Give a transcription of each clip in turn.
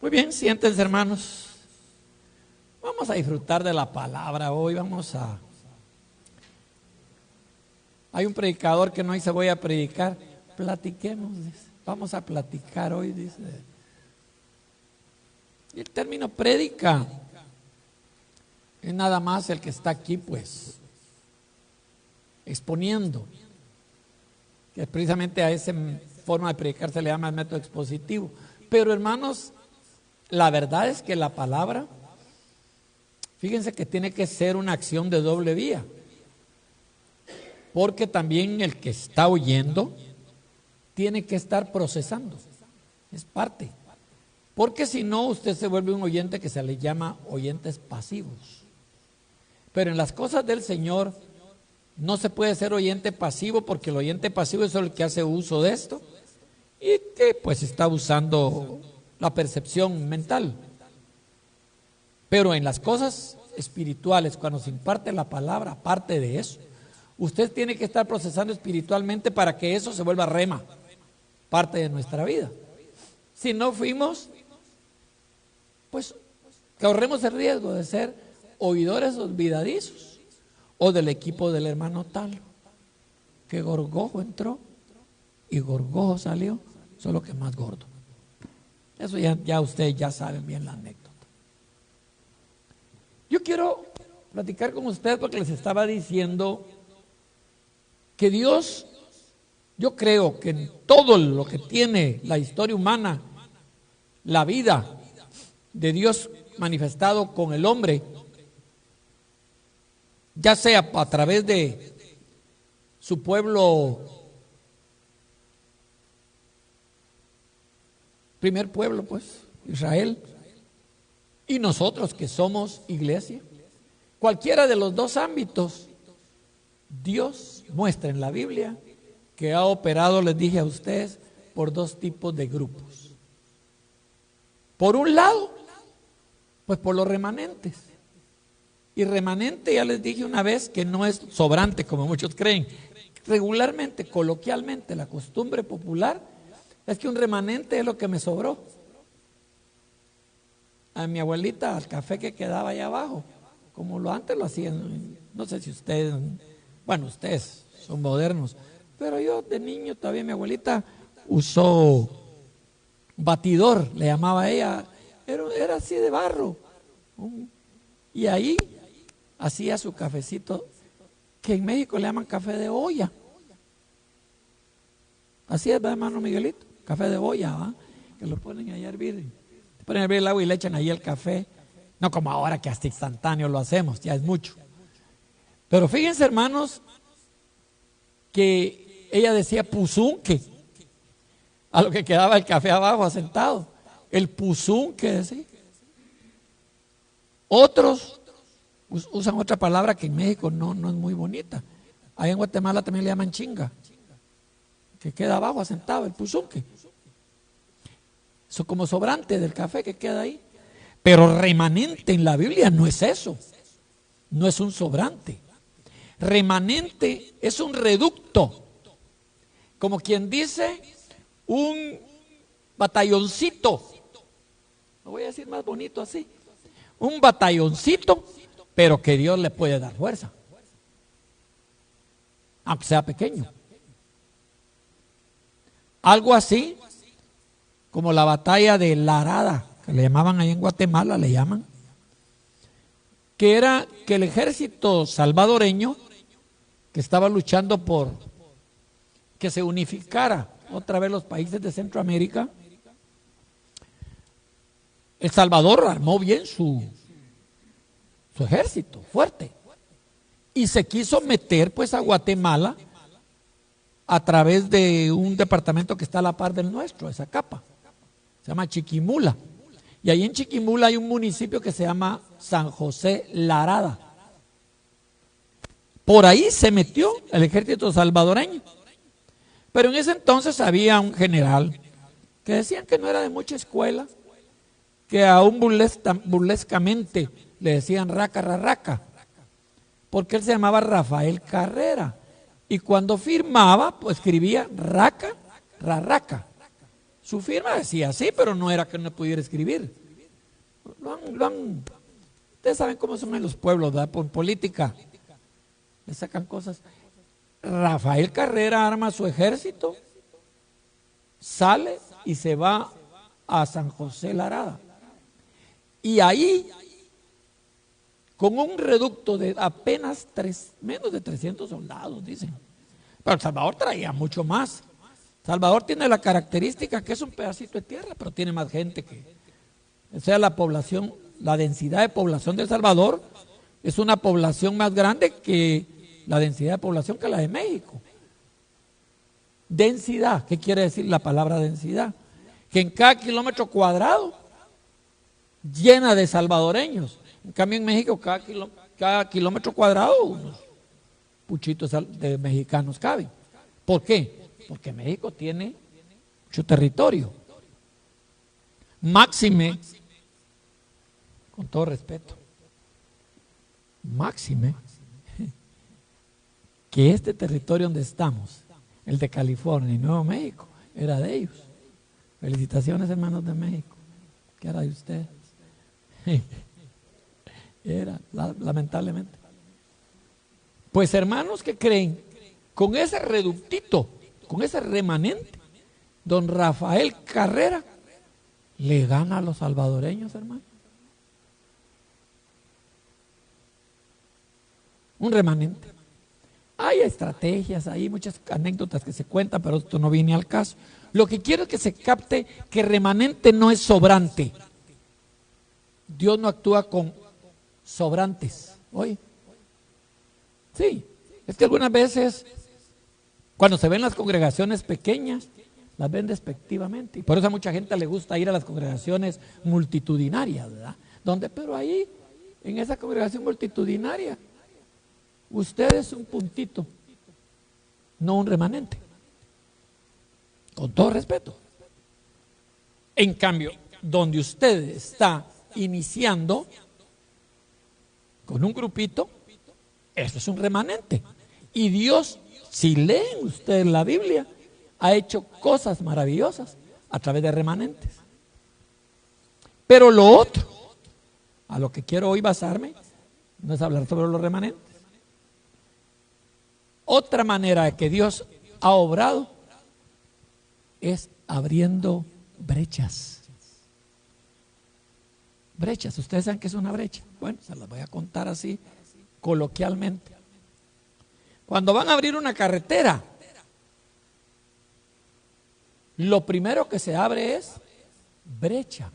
Muy bien, siéntense, hermanos. Vamos a disfrutar de la palabra hoy. Hay un predicador que no dice voy a predicar. Platiquemos, dice. Vamos a platicar hoy, dice. Y el término prédica es nada más el que está aquí, pues, exponiendo. Que precisamente a esa forma de predicar se le llama el método expositivo. Pero, hermanos, la verdad es que la palabra, fíjense que tiene que ser una acción de doble vía, porque también el que está oyendo tiene que estar procesando, es parte, porque si no usted se vuelve un oyente que se le llama oyentes pasivos. Pero en las cosas del Señor no se puede ser oyente pasivo, porque el oyente pasivo es el que hace uso de esto y que pues está usando la percepción mental. Pero en las cosas espirituales, cuando se imparte la palabra, aparte de eso, usted tiene que estar procesando espiritualmente para que eso se vuelva rema, parte de nuestra vida. Si no fuimos, pues corremos el riesgo de ser oidores olvidadizos o del equipo del hermano tal, que gorgojo entró y gorgojo salió, solo que más gordo. Eso ya ustedes ya saben bien la anécdota. Yo quiero platicar con ustedes porque les estaba diciendo que Dios, yo creo que en todo lo que tiene la historia humana, la vida de Dios manifestado con el hombre, ya sea a través de su pueblo, primer pueblo, pues, Israel, y nosotros que somos iglesia, cualquiera de los dos ámbitos, Dios muestra en la Biblia que ha operado, les dije a ustedes, por dos tipos de grupos. Por un lado, pues por los remanentes. Y remanente, ya les dije una vez, que no es sobrante como muchos creen. Regularmente, coloquialmente, la costumbre popular es que un remanente es lo que me sobró. A mi abuelita, al café que quedaba allá abajo, como antes lo hacían, no sé si ustedes, bueno, ustedes son modernos, pero yo de niño todavía mi abuelita usó batidor, le llamaba ella, era así de barro, y ahí hacía su cafecito, que en México le llaman café de olla. Así es, hermano Miguelito, café de olla, ¿va? Que lo ponen ahí a hervir, ponen a hervir el agua y le echan ahí el café, no como ahora que hasta instantáneo lo hacemos, ya es mucho. Pero fíjense, hermanos, que ella decía puzunque a lo que quedaba el café abajo asentado, el puzunque decía. Otros usan otra palabra que en México no es muy bonita. Ahí en Guatemala también le llaman chinga, que queda abajo asentado, el puzunque. Eso como sobrante del café que queda ahí. Pero remanente en la Biblia no es eso, no es un sobrante. Remanente es un reducto, como quien dice un batalloncito, lo voy a decir más bonito así, un batalloncito, pero que Dios le puede dar fuerza, aunque sea pequeño. Algo así como la batalla de La Arada, que le llamaban ahí en Guatemala, le llaman, que era que el ejército salvadoreño, que estaba luchando por que se unificara otra vez los países de Centroamérica, El Salvador armó bien su ejército fuerte y se quiso meter pues a Guatemala a través de un departamento que está a la par del nuestro, esa capa, se llama Chiquimula, y ahí en Chiquimula hay un municipio que se llama San José La Arada. Por ahí se metió el ejército salvadoreño. Pero en ese entonces había un general que decían que no era de mucha escuela, que aún burlescamente le decían raca, rarraca, porque él se llamaba Rafael Carrera. Y cuando firmaba, pues escribía raca, rarraca. Su firma decía sí, pero no era que no pudiera escribir. Ustedes saben cómo son en los pueblos, ¿verdad? Por política. Le sacan cosas. Rafael Carrera arma su ejército, sale y se va a San José La Arada. Y ahí, con un reducto de apenas menos de 300 soldados, dicen. Pero El Salvador traía mucho más. Salvador tiene la característica que es un pedacito de tierra, pero tiene más gente que... O sea, la población, la densidad de población de El Salvador es una población más grande que la densidad de población que la de México. Densidad, ¿qué quiere decir la palabra densidad? Que en cada kilómetro cuadrado llena de salvadoreños. En cambio en México cada kilómetro cuadrado unos puchitos de mexicanos caben. ¿Por qué? Porque México tiene mucho territorio. Máxime, con todo respeto, máxime, que este territorio donde estamos, el de California y Nuevo México, era de ellos. Felicitaciones, hermanos de México. ¿Qué era de ustedes? Era, lamentablemente. Pues hermanos que creen, con ese reductito, con ese remanente, don Rafael Carrera le gana a los salvadoreños, hermano. Un remanente. Hay estrategias, hay muchas anécdotas que se cuentan, pero esto no viene al caso. Lo que quiero es que se capte que remanente no es sobrante. Dios no actúa con sobrantes. ¿Oye? Sí, es que algunas veces, cuando se ven las congregaciones pequeñas, las ven despectivamente. Y por eso a mucha gente le gusta ir a las congregaciones multitudinarias, ¿verdad? Pero ahí, en esa congregación multitudinaria, usted es un puntito, no un remanente. Con todo respeto. En cambio, donde usted está iniciando con un grupito, eso es un remanente. Y Dios, si leen ustedes la Biblia, ha hecho cosas maravillosas a través de remanentes. Pero lo otro, a lo que quiero hoy basarme, no es hablar sobre los remanentes. Otra manera de que Dios ha obrado es abriendo brechas. Brechas, ¿ustedes saben qué es una brecha? Bueno, se las voy a contar así coloquialmente. Cuando van a abrir una carretera, lo primero que se abre es brecha.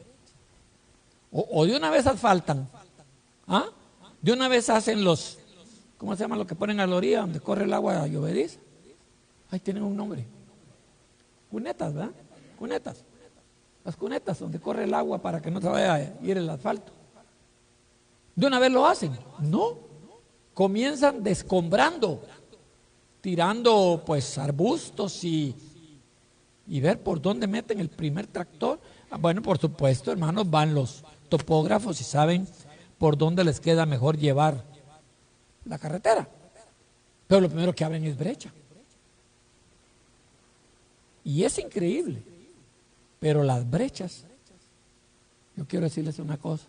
O de una vez asfaltan. ¿Ah? De una vez hacen los, ¿cómo se llama lo que ponen a la orilla donde corre el agua llovediza? Ahí tienen un nombre. Cunetas, ¿verdad? Cunetas. Las cunetas donde corre el agua para que no se vaya a ir el asfalto. ¿De una vez lo hacen? No. Comienzan descombrando, tirando pues arbustos y ver por dónde meten el primer tractor. Bueno, por supuesto, hermanos, van los topógrafos y saben por dónde les queda mejor llevar la carretera. Pero lo primero que abren es brecha. Y es increíble. Pero las brechas, yo quiero decirles una cosa,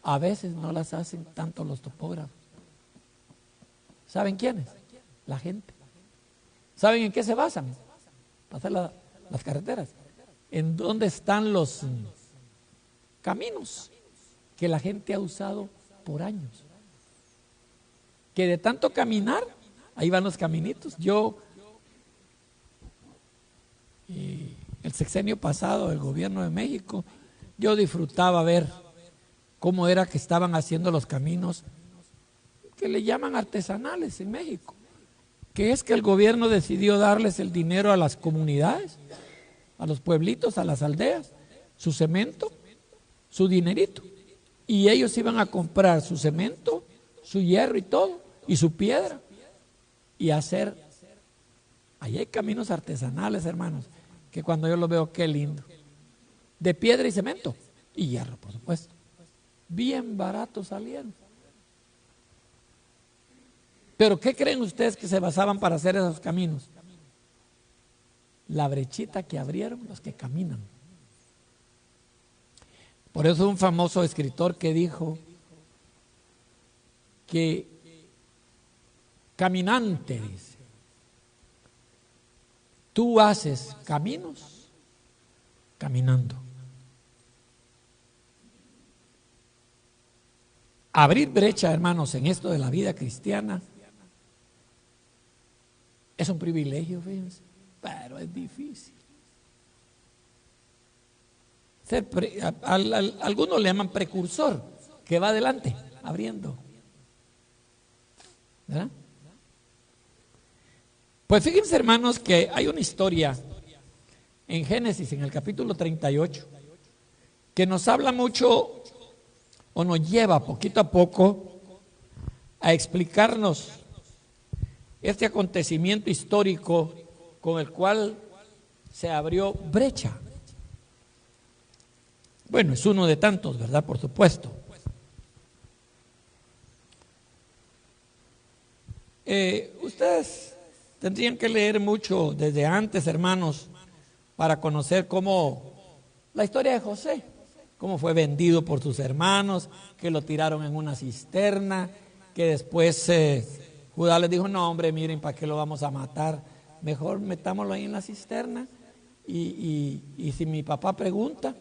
a veces no las hacen tanto los topógrafos. ¿Saben quiénes? La gente. ¿Saben en qué se basan? Para hacer las carreteras. ¿En dónde están los caminos que la gente ha usado por años? Que de tanto caminar, ahí van los caminitos. El sexenio pasado del gobierno de México, yo disfrutaba ver cómo era que estaban haciendo los caminos que le llaman artesanales en México, que es que el gobierno decidió darles el dinero a las comunidades, a los pueblitos, a las aldeas, su cemento, su dinerito, y ellos iban a comprar su cemento, su hierro y todo, y su piedra, y hacer, ahí hay caminos artesanales, hermanos, que cuando yo los veo, qué lindo, de piedra y cemento, y hierro, por supuesto, bien baratos salieron. Pero ¿qué creen ustedes que se basaban para hacer esos caminos? la brechita que abrieron los que caminan. Por eso un famoso escritor que dijo que caminante, dice, tú haces caminos caminando. Abrir brecha, hermanos, en esto de la vida cristiana es un privilegio, fíjense, pero es difícil. Algunos le llaman precursor, que va adelante, abriendo. ¿Verdad? Pues fíjense, hermanos, que hay una historia en Génesis, en el capítulo 38, que nos habla mucho o nos lleva poquito a poco a explicarnos este acontecimiento histórico con el cual se abrió brecha. Bueno, es uno de tantos, ¿verdad? Por supuesto. Ustedes tendrían que leer mucho desde antes, hermanos, para conocer cómo la historia de José, cómo fue vendido por sus hermanos, que lo tiraron en una cisterna, que después Judá les dijo, no hombre, miren, ¿para qué lo vamos a matar? Mejor metámoslo ahí en la cisterna y si mi papá pregunta,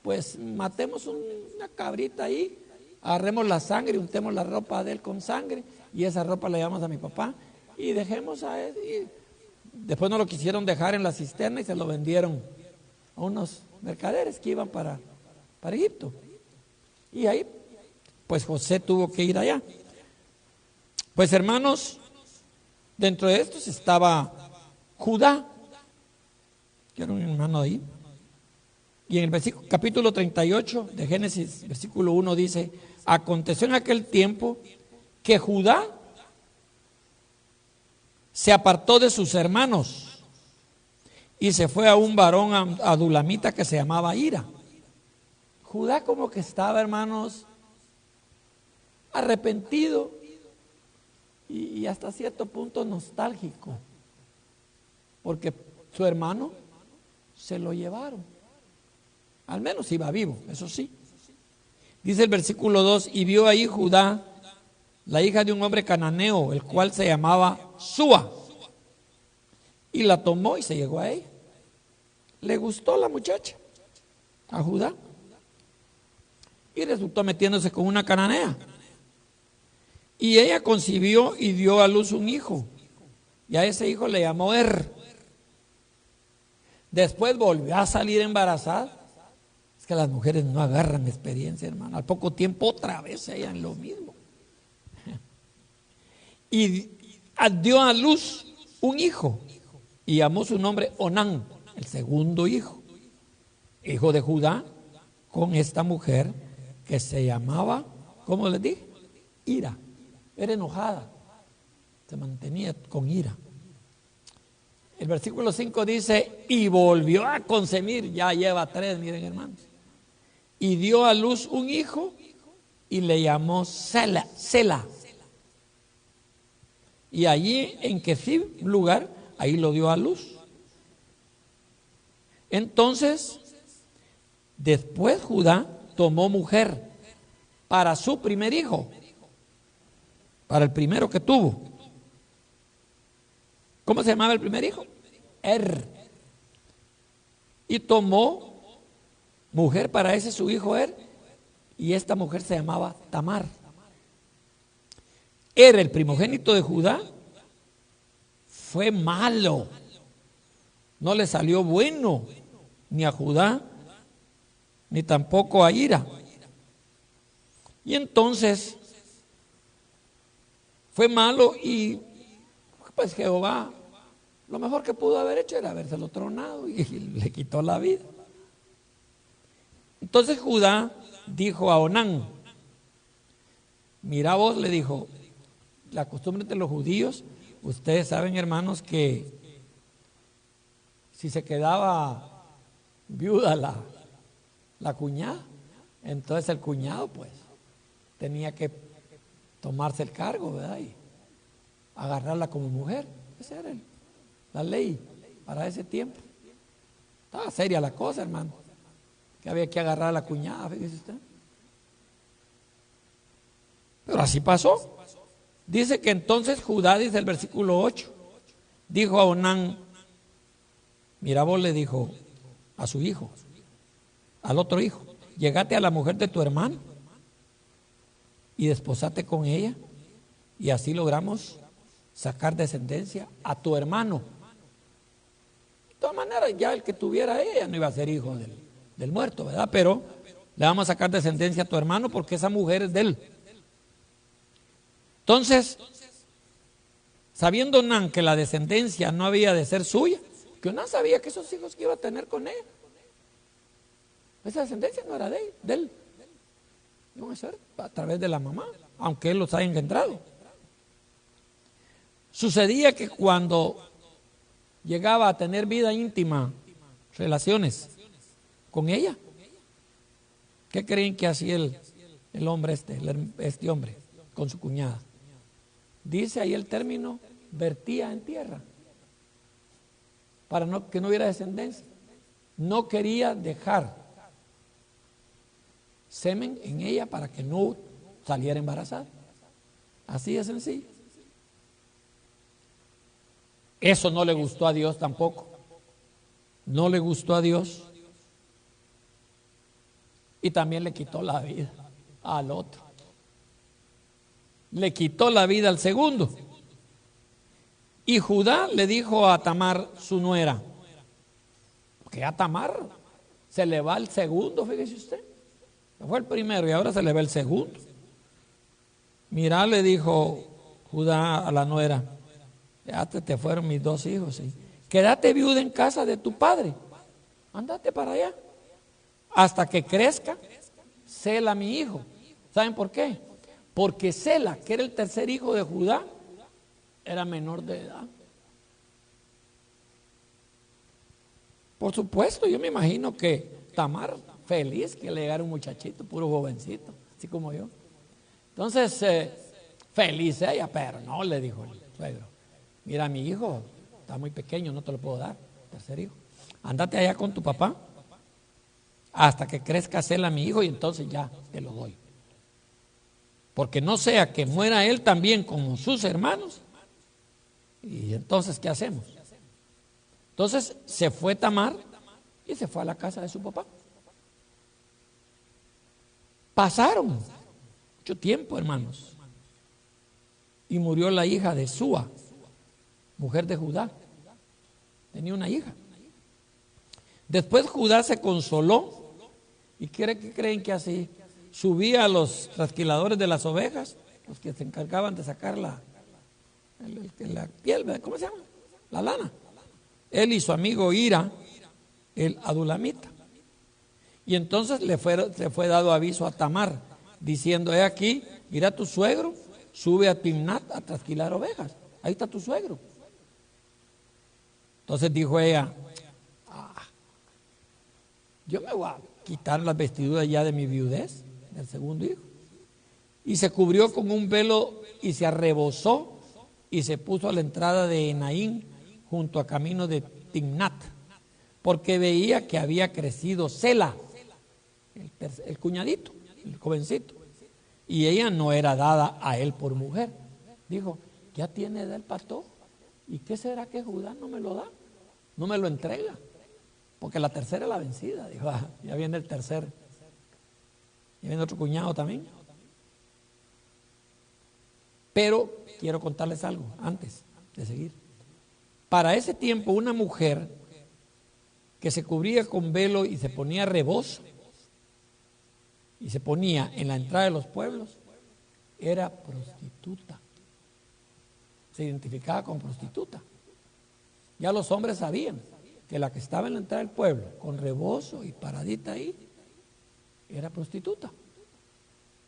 pues matemos una cabrita ahí, agarremos la sangre, untemos la ropa de él con sangre y esa ropa la llevamos a mi papá y dejemos a él. Y después no lo quisieron dejar en la cisterna y se lo vendieron a unos mercaderes que iban para Egipto. Y ahí, pues José tuvo que ir allá. Pues hermanos, dentro de estos estaba Judá, que era un hermano de ahí. Y en el capítulo 38 de Génesis, versículo 1 dice, aconteció en aquel tiempo que Judá se apartó de sus hermanos y se fue a un varón adulamita que se llamaba Hira. Judá como que estaba, hermanos, arrepentido y hasta cierto punto nostálgico, porque su hermano se lo llevaron. Al menos iba vivo, eso sí. Dice el versículo 2, y vio ahí Judá la hija de un hombre cananeo, el cual se llamaba Súa, y la tomó y se llegó a ella. Le gustó la muchacha, a Judá, y resultó metiéndose con una cananea. Y ella concibió y dio a luz un hijo, y a ese hijo le llamó Después volvió a salir embarazada. Es que las mujeres no agarran experiencia, hermano. Al poco tiempo otra vez hallan lo mismo. Y dio a luz un hijo y llamó su nombre Onán, el segundo hijo de Judá, con esta mujer que se llamaba, ¿cómo les dije? Ira. Era enojada, se mantenía con ira. El versículo 5 dice, y volvió a concebir, ya lleva 3, miren hermanos, y dio a luz un hijo y le llamó Sela. Y allí en Quezib, lugar, ahí lo dio a luz. Entonces, después Judá tomó mujer para su primer hijo, para el primero que tuvo. ¿Cómo se llamaba el primer hijo? Y tomó mujer para ese su hijo y esta mujer se llamaba Tamar. El primogénito de Judá, fue malo, no le salió bueno ni a Judá ni tampoco a Ira. Y entonces fue malo y pues Jehová lo mejor que pudo haber hecho era habérselo tronado y le quitó la vida. Entonces Judá dijo a Onán, mira vos, le dijo, la costumbre de los judíos, ustedes saben hermanos que si se quedaba viuda la cuñada, entonces el cuñado pues tenía que tomarse el cargo, ¿verdad? Y agarrarla como mujer. Esa era la ley para ese tiempo. Estaba seria la cosa, hermano. Que había que agarrar a la cuñada, fíjese usted. Pero así pasó. Dice que entonces Judá, dice el versículo 8, dijo a Onán, mira, vos le dijo a su hijo, al otro hijo, llegate a la mujer de tu hermano y desposate con ella, y así logramos sacar descendencia a tu hermano. De todas maneras, ya el que tuviera ella no iba a ser hijo del muerto, ¿verdad? Pero le vamos a sacar descendencia a tu hermano porque esa mujer es de él. Entonces, sabiendo Onán que la descendencia no había de ser suya, que Onán sabía que esos hijos que iba a tener con ella, esa descendencia no era de él, iban a ser a través de la mamá, aunque él los haya engendrado. Sucedía que cuando llegaba a tener vida íntima, relaciones con ella, ¿qué creen que hacía el hombre este hombre con su cuñada? Dice ahí el término, vertía en tierra, para que no hubiera descendencia. No quería dejar semen en ella para que no saliera embarazada. Así de sencillo. Eso no le gustó a Dios tampoco. No le gustó a Dios. Y también le quitó la vida al otro. Le quitó la vida al segundo. Y Judá le dijo a Tamar, su nuera, porque a Tamar se le va el segundo, fíjese usted. Fue el primero y ahora se le va el segundo. Mira, le dijo Judá a la nuera, ya te fueron mis dos hijos, ¿sí? Quédate viuda en casa de tu padre, ándate para allá, hasta que crezca Sela mi hijo. ¿Saben por qué? Porque Sela, que era el tercer hijo de Judá, era menor de edad. Por supuesto, yo me imagino que Tamar feliz que le llegara un muchachito, puro jovencito, así como yo. Entonces, feliz ella, pero no, le dijo el suegro, mira, mi hijo está muy pequeño, no te lo puedo dar, tercer hijo. Ándate allá con tu papá hasta que crezca Sela mi hijo y entonces ya te lo doy. Porque no sea que muera él también como sus hermanos. Y entonces, ¿qué hacemos? Entonces se fue Tamar y se fue a la casa de su papá. Pasaron mucho tiempo, hermanos. Y murió la hija de Súa, mujer de Judá. Tenía una hija. Después Judá se consoló. ¿Y qué creen que así? Subía a los trasquiladores de las ovejas, los que se encargaban de sacar la piel, ¿cómo se llama? La lana. Él y su amigo Ira, el adulamita. Y entonces le fue dado aviso a Tamar, diciendo, he aquí, mira tu suegro, sube a Timnat a trasquilar ovejas. Ahí está tu suegro. Entonces dijo ella, yo me voy a quitar las vestiduras ya de mi viudez, del segundo hijo. Y se cubrió con un velo y se arrebozó y se puso a la entrada de Enaín junto a camino de Timnat, porque veía que había crecido Sela, el cuñadito, el jovencito, y ella no era dada a él por mujer. Dijo, ya tiene del pato, ¿y qué será que Judá no me lo da? No me lo entrega, porque la tercera es la vencida. Dijo, ya viene el tercer, ya viene otro cuñado también. Pero quiero contarles algo antes de seguir. Para ese tiempo, una mujer que se cubría con velo y se ponía rebozo y se ponía en la entrada de los pueblos, era prostituta. Se identificaba como prostituta. Ya los hombres sabían que la que estaba en la entrada del pueblo, con rebozo y paradita ahí, era prostituta.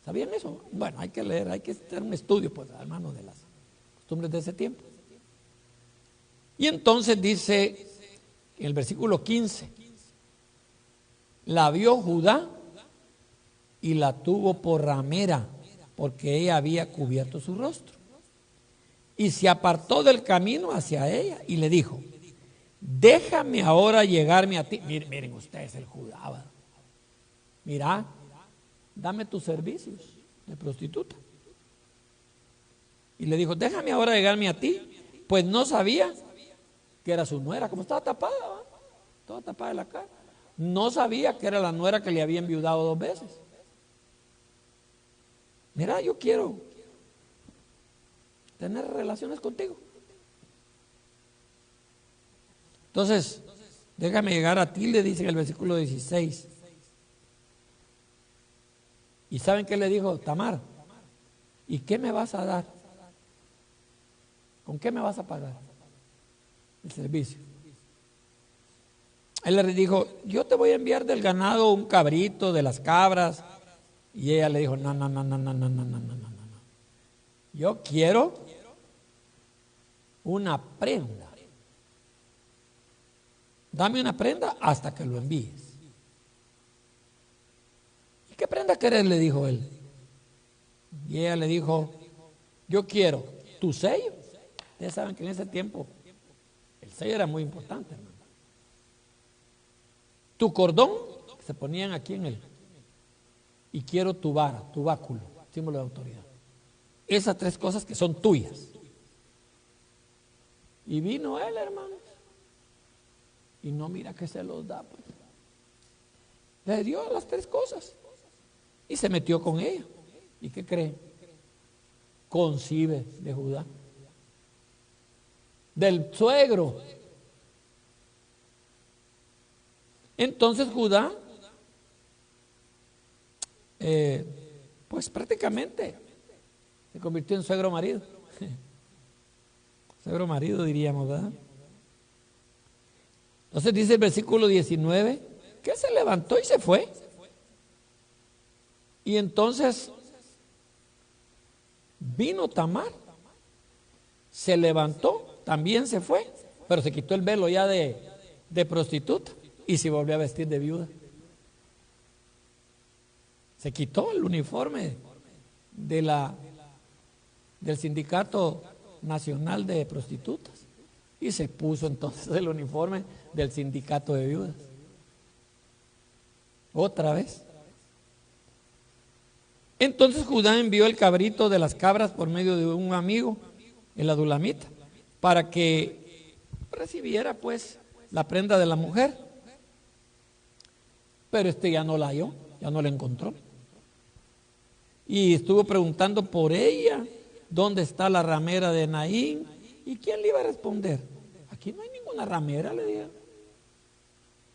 ¿Sabían eso? Bueno, hay que leer, hay que hacer un estudio, pues, hermano, de las costumbres de ese tiempo. Y entonces dice en el versículo 15, la vio Judá y la tuvo por ramera, porque ella había cubierto su rostro. Y se apartó del camino hacia ella y le dijo, déjame ahora llegarme a ti. Miren ustedes el Judá, ¿verdad? Mira, dame tus servicios de prostituta. Y le dijo, déjame ahora llegarme a ti, pues no sabía que era su nuera, como estaba tapada, ¿verdad? Toda tapada de la cara. No sabía que era la nuera que le había enviudado 2 veces. Mira, yo quiero tener relaciones contigo. Entonces, déjame llegar a ti, le dice en el versículo 16. ¿Y saben qué le dijo Tamar? ¿Y qué me vas a dar? ¿Con qué me vas a pagar el servicio? Él le dijo, yo te voy a enviar del ganado un cabrito, de las cabras. Y ella le dijo, no. Yo quiero una prenda. Dame una prenda hasta que lo envíes. ¿Y qué prenda querés? Le dijo él. Y ella le dijo, yo quiero tu sello. Ustedes saben que en ese tiempo el sello era muy importante, hermano. Tu cordón, que se ponían aquí en él. Y quiero tu vara, tu báculo, símbolo de autoridad. Esas 3 cosas que son tuyas. Y vino él, hermanos. Y no mira que se los da, pues. Le dio las 3 cosas. Y se metió con ella. ¿Y qué cree? Concibe de Judá. Del suegro. Entonces Judá, pues prácticamente se convirtió en suegro marido. Suegro marido diríamos, ¿verdad? Entonces dice el versículo 19 que él se levantó y se fue. Y entonces vino Tamar, se levantó, también se fue, pero se quitó el velo ya de prostituta y se volvió a vestir de viuda. Se quitó el uniforme del Sindicato Nacional de Prostitutas y se puso entonces el uniforme del Sindicato de Viudas. Otra vez. Entonces Judá envió el cabrito de las cabras por medio de un amigo, el adulamita, para que recibiera pues la prenda de la mujer. Pero ya no la halló, ya no la encontró. Y estuvo preguntando por ella, ¿dónde está la ramera de Naín? ¿Y quién le iba a responder? Aquí no hay ninguna ramera, le dijeron.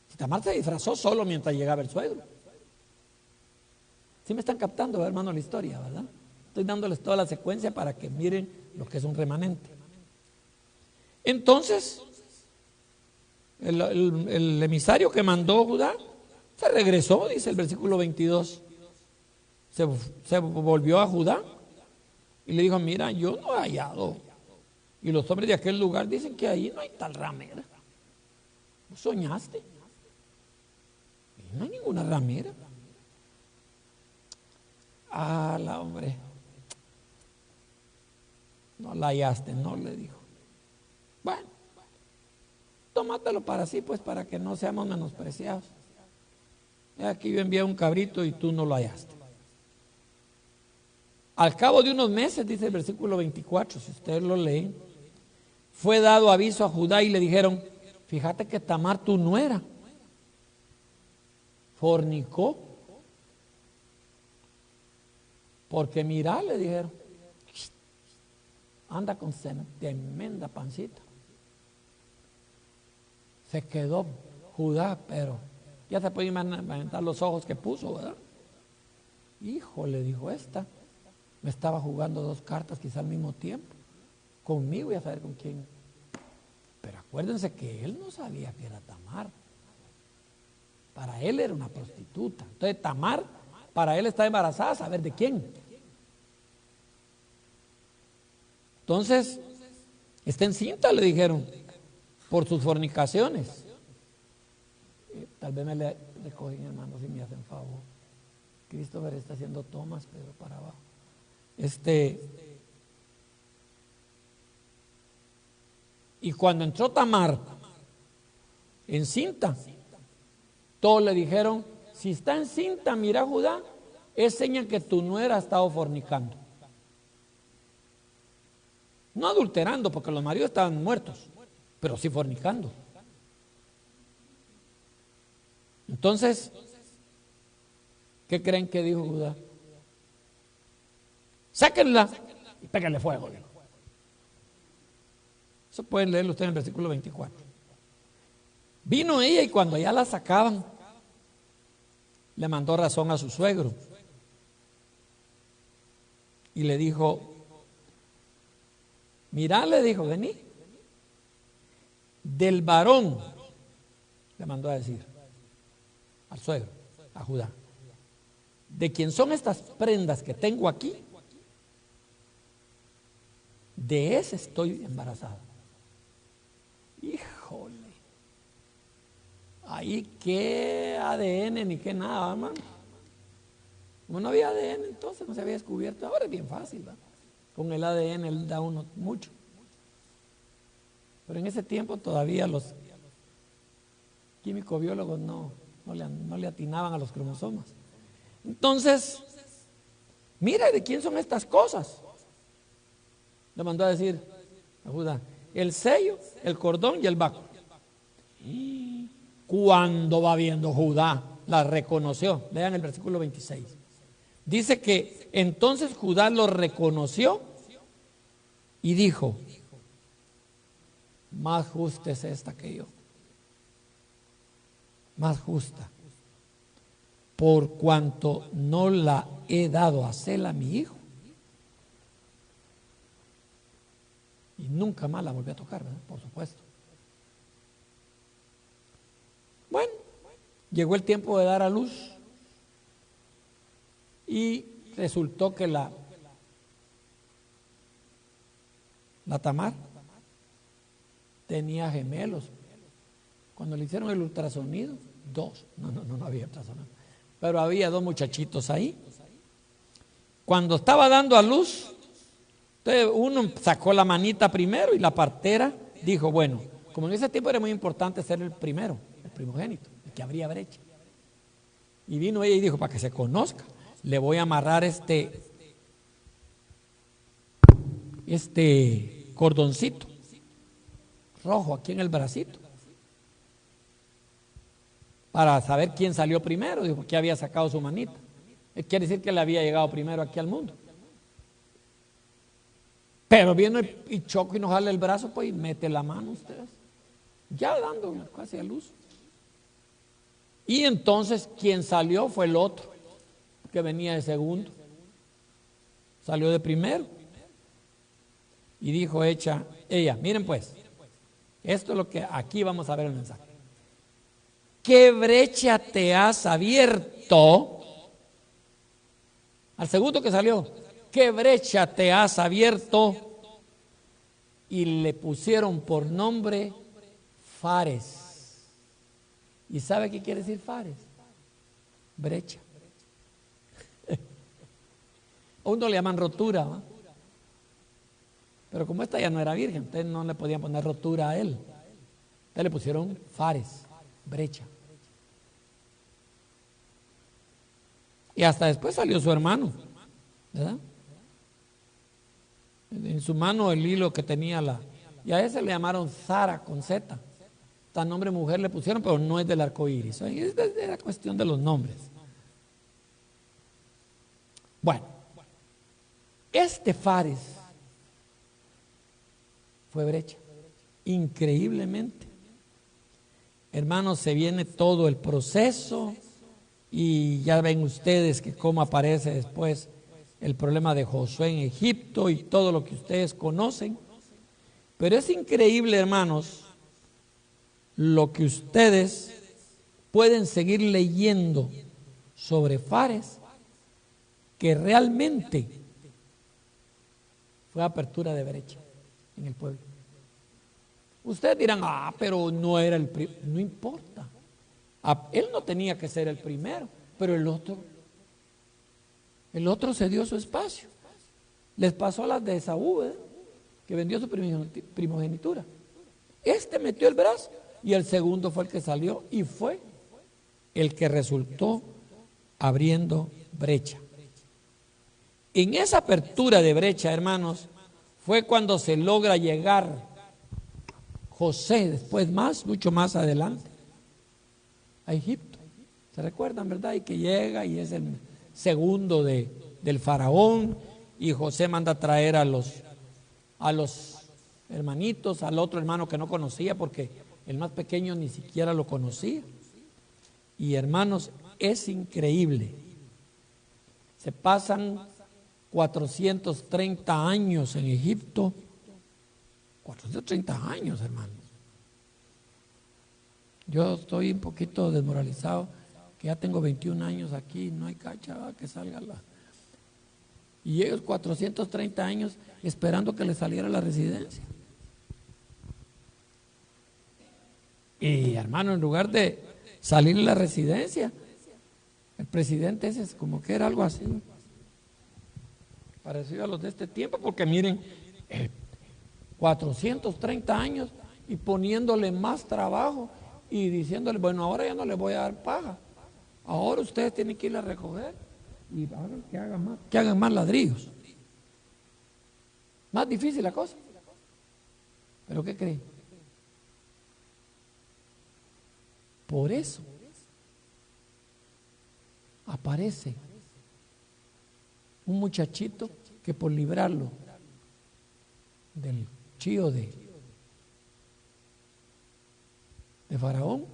Si Tamar se disfrazó solo mientras llegaba el suegro. ¿Sí me están captando, hermano, la historia, verdad? Estoy dándoles toda la secuencia para que miren lo que es un remanente. Entonces, el emisario que mandó Judá se regresó, dice el versículo 22. Se volvió a Judá y le dijo, mira, yo no he hallado. Y los hombres de aquel lugar dicen que ahí no hay tal ramera. ¿Vos soñaste? No hay ninguna ramera. La hombre. No la hallaste, no, le dijo. Bueno, tómatelo para sí, pues, para que no seamos menospreciados. Aquí yo envié un cabrito y tú no lo hallaste. Al cabo de unos meses, dice el versículo 24, si ustedes lo leen, fue dado aviso a Judá y le dijeron, fíjate que Tamar, tu nuera, fornicó. Porque mira, le dijeron, anda con tremenda pancita. Se quedó Judá, pero ya se puede imaginar los ojos que puso, ¿verdad? Hijo, le dijo esta, me estaba jugando 2 cartas quizá al mismo tiempo, conmigo y a saber con quién. Pero acuérdense que él no sabía que era Tamar. Para él era una prostituta. Entonces Tamar, para él está embarazada, saber de quién. Entonces, está encinta, le dijeron, por sus fornicaciones. Tal vez me le recogen, hermanos, si me hacen favor. Christopher está haciendo tomas, pero para abajo. Y cuando entró Tamar encinta. Todos le dijeron, si está encinta, mira Judá, es señal que tu nuera ha estado fornicando. No adulterando, porque los maridos estaban muertos, pero sí fornicando. Entonces, ¿qué creen que dijo Judá? Sáquenla y péguenle fuego. Eso pueden leerlo ustedes en el versículo 24. Vino ella y cuando ya la sacaban, le mandó razón a su suegro. Y le dijo, mirá, le dijo, vení. Del varón, le mandó a decir al suegro, a Judá, de quién son estas prendas que tengo aquí, de ese estoy embarazada. Híjole, ahí qué ADN ni qué nada, hermano. Como no había ADN, entonces no se había descubierto. Ahora es bien fácil, ¿verdad? Con el ADN él da uno mucho. Pero en ese tiempo todavía los químicos biólogos no le atinaban a los cromosomas. Entonces, mira, ¿de quién son estas cosas? Le mandó a decir a Judá, el sello, el cordón y el báculo. Cuando va viendo Judá, la reconoció. Lean el versículo 26. Dice que entonces Judá lo reconoció y dijo, más justa es esta que yo. Más justa. Por cuanto no la he dado a Sela a mi hijo. Y nunca más la volví a tocar, ¿verdad? Por supuesto. Bueno, llegó el tiempo de dar a luz y resultó que la Tamar tenía gemelos. Cuando le hicieron el ultrasonido, 2, no había ultrasonido, pero había 2 muchachitos ahí. Cuando estaba dando a luz, uno sacó la manita primero y la partera dijo, bueno, como en ese tiempo era muy importante ser el primero, el primogénito, el que abría brecha. Y vino ella y dijo, para que se conozca, le voy a amarrar este cordoncito rojo aquí en el bracito para saber quién salió primero. Dijo, que había sacado su manita. Quiere decir que le había llegado primero aquí al mundo. Pero viene y choca y nos jala el brazo, pues, y mete la mano ustedes, ya dando casi a luz. Y entonces quien salió fue el otro, que venía de segundo. Salió de primero. Y dijo ella, miren pues, esto es lo que aquí vamos a ver el mensaje. ¿Qué brecha te has abierto? Al segundo que salió, ¿qué brecha te has abierto? Y le pusieron por nombre Fares. ¿Y sabe qué quiere decir Fares? Brecha. A uno le llaman rotura, ¿no? Pero como esta ya no era virgen, ustedes no le podían poner rotura a él. Entonces le pusieron Fares, brecha. Y hasta después salió su hermano, ¿verdad? En su mano el hilo que tenía y a ese le llamaron Zara con Z. Tan nombre mujer le pusieron, pero no es del arco iris. Era cuestión de los nombres. Bueno, este Fares fue brecha. Increíblemente. Hermanos, se viene todo el proceso y ya ven ustedes que cómo aparece después el problema de Josué en Egipto y todo lo que ustedes conocen. Pero es increíble, hermanos, lo que ustedes pueden seguir leyendo sobre Fares, que realmente fue apertura de brecha en el pueblo. Ustedes dirán, pero no era no importa. Él no tenía que ser el primero, pero el otro se dio su espacio. Les pasó a las de Esaú, que vendió su primogenitura. Este metió el brazo y el segundo fue el que salió y fue el que resultó abriendo brecha. En esa apertura de brecha, hermanos, fue cuando se logra llegar José, después mucho más adelante, a Egipto. ¿Se recuerdan, verdad? Y que llega y es el segundo del faraón, y José manda a traer a los hermanitos, al otro hermano que no conocía, porque el más pequeño ni siquiera lo conocía. Y hermanos, es increíble. Se pasan 430 años en Egipto. 430 años, hermanos. Yo estoy un poquito desmoralizado, que ya tengo 21 años aquí, no hay cacha que salga la... Y ellos 430 años esperando que les saliera la residencia. Y hermano, en lugar de salir la residencia, el presidente ese es como que era algo así, parecido a los de este tiempo, porque miren, 430 años y poniéndole más trabajo y diciéndole, bueno, ahora ya no le voy a dar paga, ahora ustedes tienen que ir a recoger y ahora que hagan más ladrillos. Más difícil la cosa. ¿Pero qué creen? Por eso aparece un muchachito que por librarlo del chío de Faraón,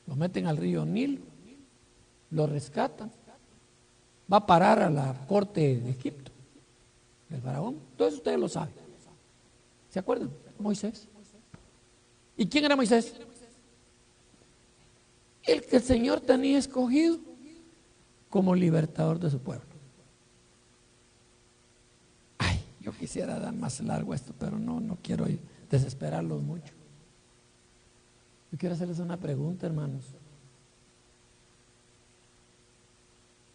lo meten al río Nilo, lo rescatan, va a parar a la corte de Egipto, del Faraón. Todo eso ustedes lo saben. ¿Se acuerdan? Moisés. ¿Y quién era Moisés? El que el Señor tenía escogido como libertador de su pueblo. Ay, yo quisiera dar más largo esto, pero no quiero desesperarlos mucho. Yo quiero hacerles una pregunta, hermanos.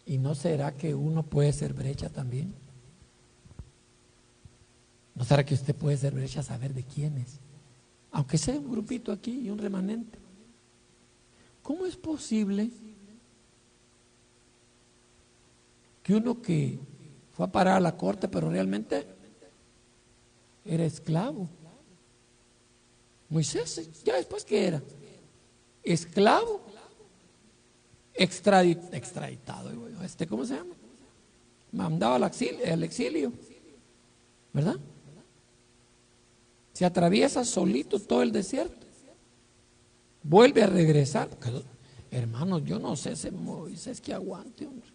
¿Y no será que uno puede ser brecha también? ¿No será que usted puede ser brecha a saber de quién es? Aunque sea un grupito aquí y un remanente. ¿Cómo es posible que uno que fue a parar a la corte, pero realmente era esclavo? Moisés, ya después que era esclavo, extraditado, ¿cómo se llama? Mandaba al exilio, ¿verdad? Se atraviesa solito todo el desierto, vuelve a regresar. Hermanos, yo no sé ese Moisés que aguante, hombre.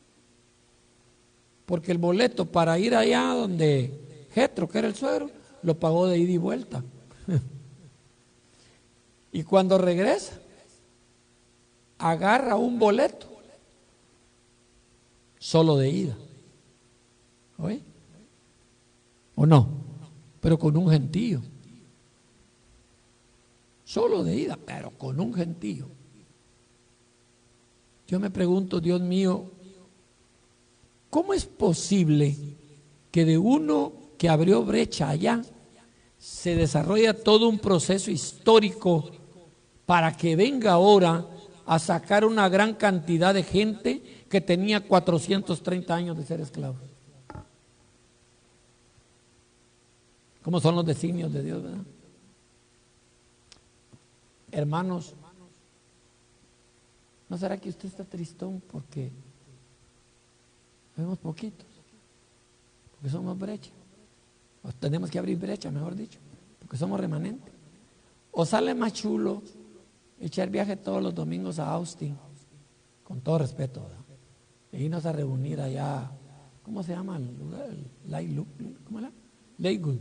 Porque el boleto para ir allá donde Jetro, que era el suegro, lo pagó de ida y vuelta. Y cuando regresa, agarra un boleto solo de ida. ¿Oye? ¿O no? Pero con un gentío. Solo de ida, pero con un gentío. Yo me pregunto, Dios mío, ¿cómo es posible que de uno que abrió brecha allá se desarrolla todo un proceso histórico para que venga ahora a sacar una gran cantidad de gente que tenía 430 años de ser esclavos? ¿Cómo son los designios de Dios, verdad? Hermanos, ¿no será que usted está tristón porque vemos poquitos? Porque somos brecha. O tenemos que abrir brecha, mejor dicho, porque somos remanentes. O sale más chulo echar viaje todos los domingos a Austin, con todo respeto, ¿verdad? E irnos a reunir allá, ¿cómo se llama el lugar? ¿Cómo era? Lakewood.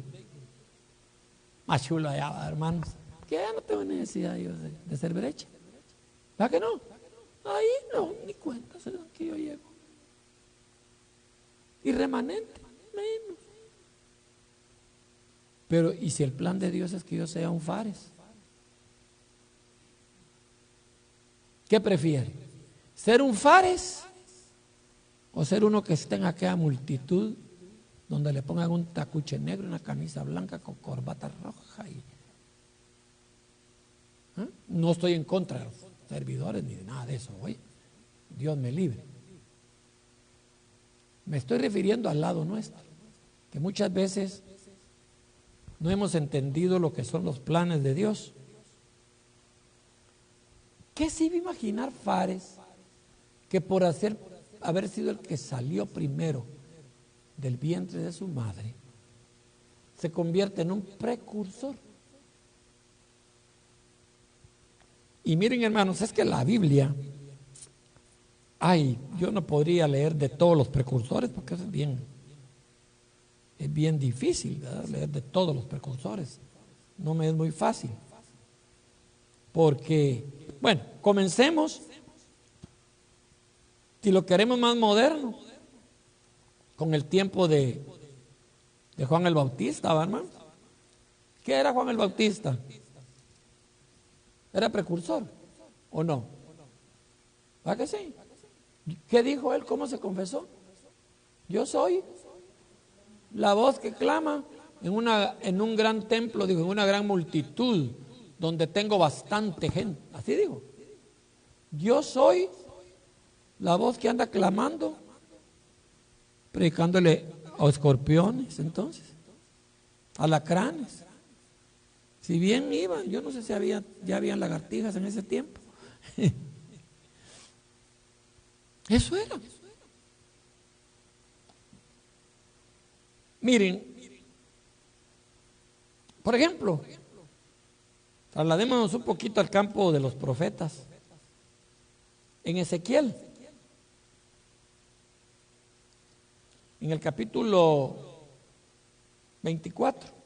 Más chulo allá, hermanos. Que ya no tengo necesidad yo de ser brecha. ¿Verdad que no? Ahí no, ni cuenta se dan que yo llego. Y remanente, menos. Pero, ¿y si el plan de Dios es que yo sea un Fares? ¿Qué prefiere? ¿Ser un Fares o ser uno que esté en aquella multitud donde le pongan un tacuche negro, una camisa blanca con corbata roja? ¿Ah? No estoy en contra de los servidores ni de nada de eso, oye, Dios me libre. Me estoy refiriendo al lado nuestro, que muchas veces no hemos entendido lo que son los planes de Dios. ¿Qué se iba a imaginar Fares que por haber sido el que salió primero del vientre de su madre, se convierte en un precursor? Y miren, hermanos, es que la Biblia, yo no podría leer de todos los precursores porque es bien difícil, ¿verdad? Leer de todos los precursores. No me es muy fácil. Porque, bueno, comencemos, si lo queremos más moderno, con el tiempo de Juan el Bautista, ¿va, hermano? ¿Qué era Juan el Bautista? ¿Era precursor o no? ¿Va que sí? ¿Qué dijo él? ¿Cómo se confesó? Yo soy la voz que clama en un gran templo, digo, en una gran multitud, donde tengo bastante gente. Así digo. Yo soy la voz que anda clamando, predicándole a escorpiones, entonces, alacranes. Si bien iban, yo no sé si ya habían lagartijas en ese tiempo. Eso era. Miren, por ejemplo, trasladémonos un poquito al campo de los profetas. En Ezequiel, en el capítulo 24.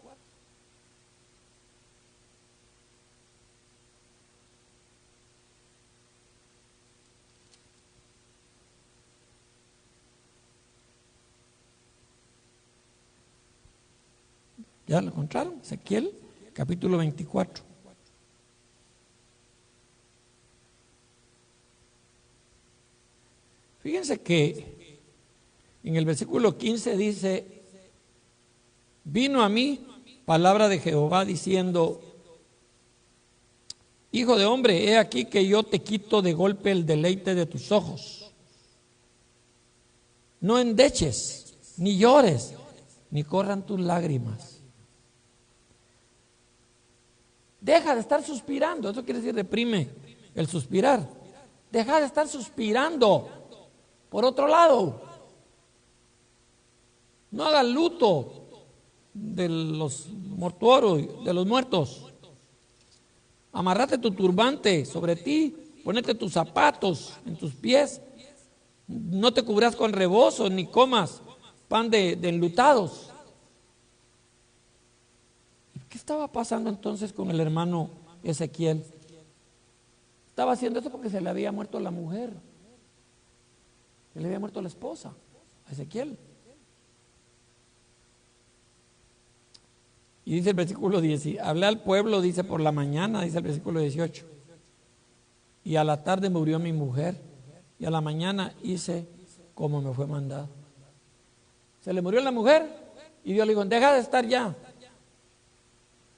¿Ya lo encontraron? Ezequiel, capítulo 24. Fíjense que en el versículo 15 dice: vino a mí palabra de Jehová diciendo: hijo de hombre, he aquí que yo te quito de golpe el deleite de tus ojos. No endeches, ni llores, ni corran tus lágrimas. Deja de estar suspirando. Eso quiere decir reprime el suspirar. Deja de estar suspirando por otro lado. No hagas luto de los mortuorios, de los muertos. Amarrate tu turbante sobre ti, ponete tus zapatos en tus pies. No te cubras con rebozo ni comas pan de enlutados. ¿Qué estaba pasando entonces con el hermano Ezequiel? Estaba haciendo eso porque se le había muerto la mujer, se le había muerto la esposa a Ezequiel. Y dice el versículo 10, hablé al pueblo, dice, por la mañana, dice el versículo 18, y a la tarde murió mi mujer, y a la mañana hice como me fue mandado. Se le murió la mujer, y Dios le dijo: deja de estar ya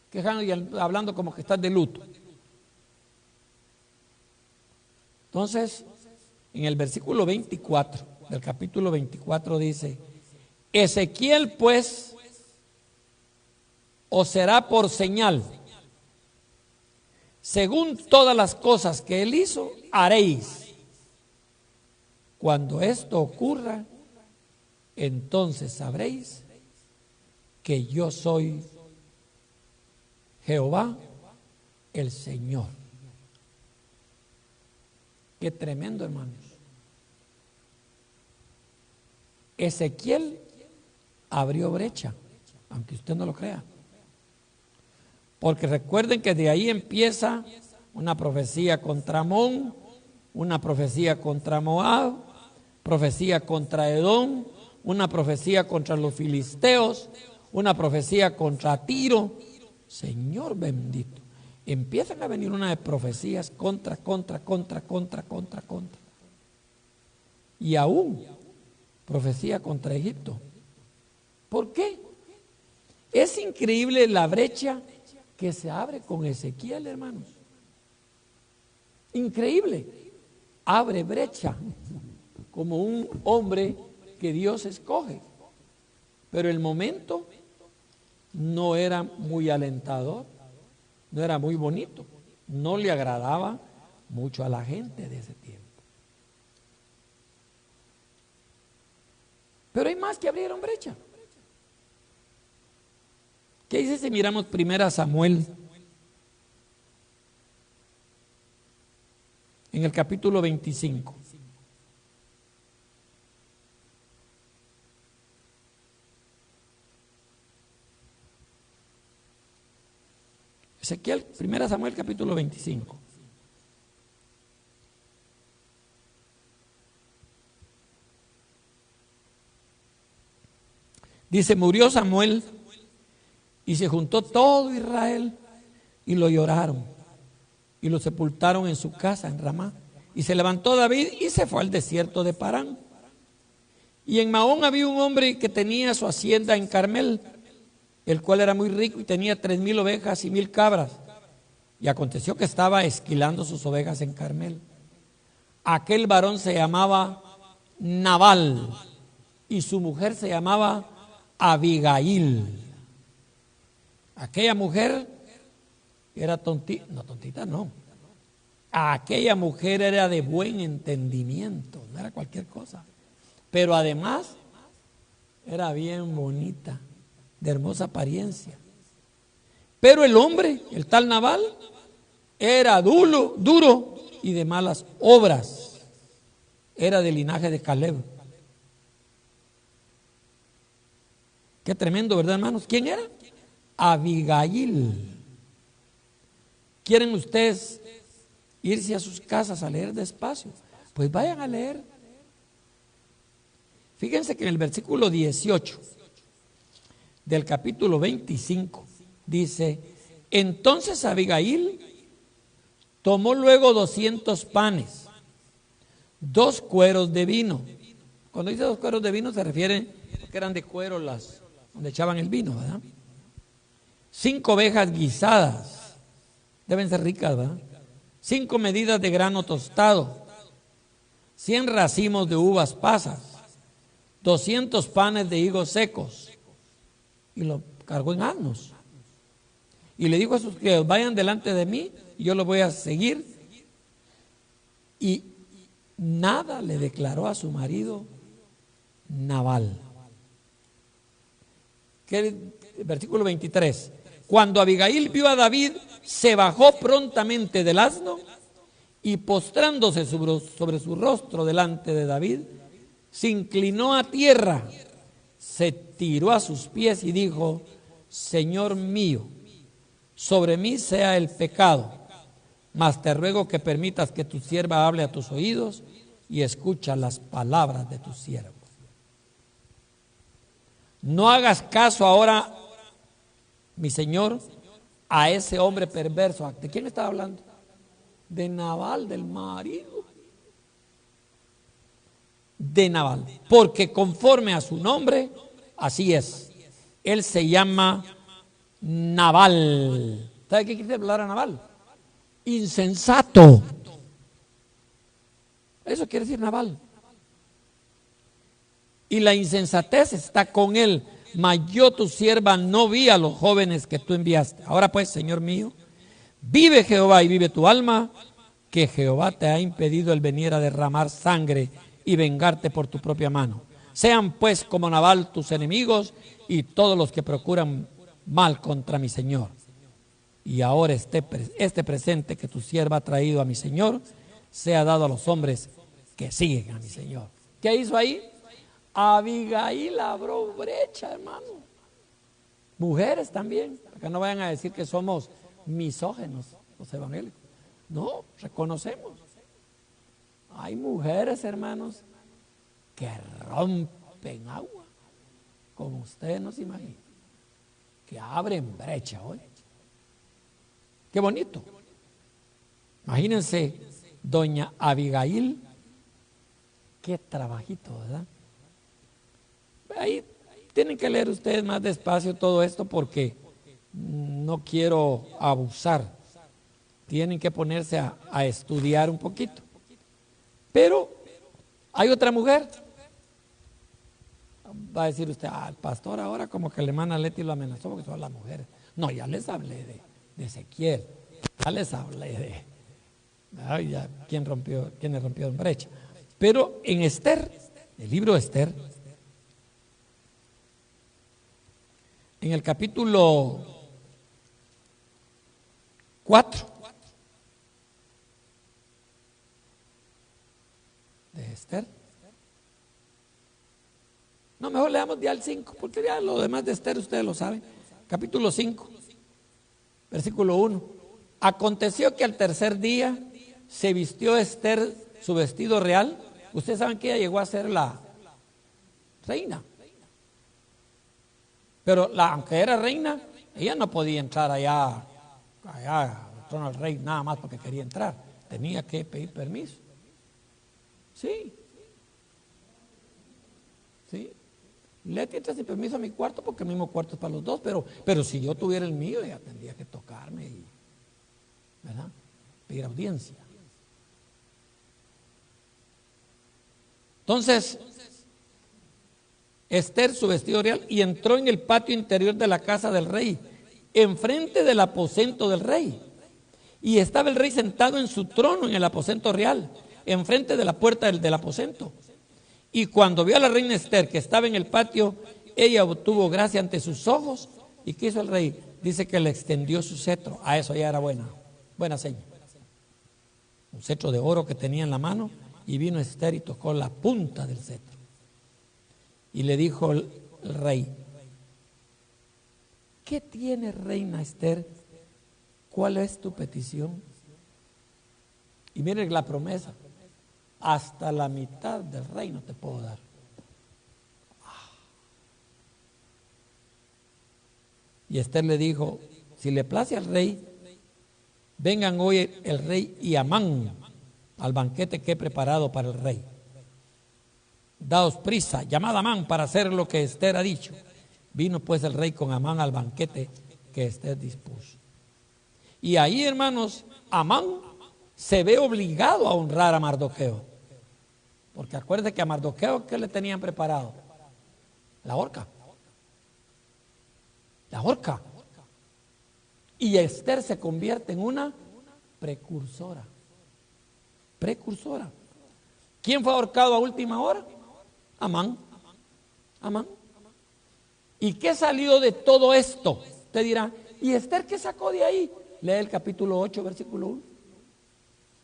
quejando y hablando como que estás de luto. Entonces, en el versículo 24 del capítulo 24 dice: Ezequiel pues os será por señal, según todas las cosas que él hizo, haréis. Cuando esto ocurra, entonces sabréis que yo soy Jehová, el Señor. Qué tremendo, hermanos. Ezequiel abrió brecha, aunque usted no lo crea. Porque recuerden que de ahí empieza una profecía contra Amón, una profecía contra Moab, profecía contra Edom, una profecía contra los filisteos, una profecía contra Tiro. Señor bendito, empiezan a venir una de profecías contra. Y aún profecía contra Egipto. ¿Por qué? Es increíble la brecha que se abre con Ezequiel, hermanos. Increíble. Abre brecha como un hombre que Dios escoge. Pero el momento no era muy alentador, no era muy bonito, no le agradaba mucho a la gente de ese tiempo. Pero hay más que abrieron brecha. ¿Qué dice si miramos 1 Samuel? En el capítulo 25. Ezequiel, 1 Samuel capítulo 25. Dice, murió Samuel y se juntó todo Israel y lo lloraron y lo sepultaron en su casa en Ramá. Y se levantó David y se fue al desierto de Parán. Y en Maón había un hombre que tenía su hacienda en Carmel, el cual era muy rico y tenía 3,000 ovejas y 1,000 cabras. Y aconteció que estaba esquilando sus ovejas en Carmel. Aquel varón se llamaba Nabal y su mujer se llamaba Abigail. Aquella mujer era tontita, no. Aquella mujer era de buen entendimiento, no era cualquier cosa. Pero además era bien bonita, de hermosa apariencia. Pero el hombre, el tal Nabal, era duro y de malas obras. Era del linaje de Caleb. Qué tremendo, ¿verdad, hermanos? ¿Quién era? Abigail. ¿Quieren ustedes irse a sus casas a leer despacio? Pues vayan a leer. Fíjense que en el versículo 18 del capítulo 25 dice, entonces Abigail tomó luego 200 panes, 2 cueros de vino. Cuando dice 2 cueros de vino se refiere que eran de cuero las donde echaban el vino, ¿verdad? 5 ovejas guisadas, deben ser ricas, ¿verdad? 5 medidas de grano tostado, 100 racimos de uvas pasas, 200 panes de higos secos, y lo cargó en asnos. Y le dijo a sus criados, vayan delante de mí, y yo los voy a seguir. Y nada le declaró a su marido Nabal. Versículo 23. Cuando Abigail vio a David, se bajó prontamente del asno y postrándose sobre su rostro delante de David, se inclinó a tierra, se tiró a sus pies y dijo, Señor mío, sobre mí sea el pecado, mas te ruego que permitas que tu sierva hable a tus oídos y escucha las palabras de tu siervo. No hagas caso ahora, mi señor, a ese hombre perverso. ¿De quién estaba hablando? De Nabal, del marido de Nabal, porque conforme a su nombre, así es. Él se llama Nabal. ¿Sabe qué quiere hablar a Nabal? Insensato. Eso quiere decir Nabal. Y la insensatez está con él. Mas yo, tu sierva, no vi a los jóvenes que tú enviaste. Ahora pues, Señor mío, vive Jehová y vive tu alma, que Jehová te ha impedido el venir a derramar sangre y vengarte por tu propia mano. Sean pues como Nabal tus enemigos y todos los que procuran mal contra mi Señor. Y ahora este presente que tu sierva ha traído a mi Señor, sea dado a los hombres que siguen a mi Señor. ¿Qué hizo ahí? Abigail abrió brecha, hermano. Mujeres también, para que no vayan a decir que somos misógenos los evangélicos. No, reconocemos. Hay mujeres, hermanos, que rompen agua, como ustedes no se imaginan, que abren brecha hoy. Qué bonito. Imagínense, doña Abigail, qué trabajito, ¿verdad? Ahí tienen que leer ustedes más despacio todo esto porque no quiero abusar tienen que ponerse a estudiar un poquito. Pero hay otra mujer. Va a decir usted, el pastor ahora como que la hermana Leti lo amenazó porque son las mujeres. No, ya les hablé de Ezequiel, ya les hablé de quiénes rompieron brecha. Pero en Esther, el libro de Esther, en el capítulo 4 de Esther. No, mejor leamos ya el 5, porque ya lo demás de Esther ustedes lo saben. Capítulo 5, versículo 1. Aconteció que al tercer día se vistió Esther su vestido real. Ustedes saben que ella llegó a ser la reina. Pero aunque era reina, ella no podía entrar allá al trono del rey nada más porque quería entrar. Tenía que pedir permiso. Sí. Leti entra sin permiso a mi cuarto porque el mismo cuarto es para los dos, pero si yo tuviera el mío, ella tendría que tocarme y, ¿verdad?, pedir audiencia. Entonces, Esther su vestido real y entró en el patio interior de la casa del rey, enfrente del aposento del rey. Y estaba el rey sentado en su trono en el aposento real, enfrente de la puerta del aposento. Y cuando vio a la reina Esther que estaba en el patio, ella obtuvo gracia ante sus ojos. ¿Y qué hizo el rey? Dice que le extendió su cetro. A eso ya era buena seña. Un cetro de oro que tenía en la mano, y vino Esther y tocó la punta del cetro. Y le dijo el rey: ¿qué tiene, reina Esther? ¿Cuál es tu petición? Y miren la promesa: hasta la mitad del reino te puedo dar. Y Esther le dijo: si le place al rey, vengan hoy el rey y Amán al banquete que he preparado para el rey. Daos prisa, llamad a Amán para hacer lo que Esther ha dicho. Vino pues el rey con Amán al banquete que Esther dispuso. Y ahí, hermanos, Amán se ve obligado a honrar a Mardoqueo. Porque acuérdense que a Mardoqueo, ¿qué le tenían preparado? La horca. La horca. Y Esther se convierte en una precursora. Precursora. ¿Quién fue ahorcado a última hora? Amán. Amán. ¿Y qué salió de todo esto? Usted dirá, ¿y Esther qué sacó de ahí? Lee el capítulo 8, versículo 1.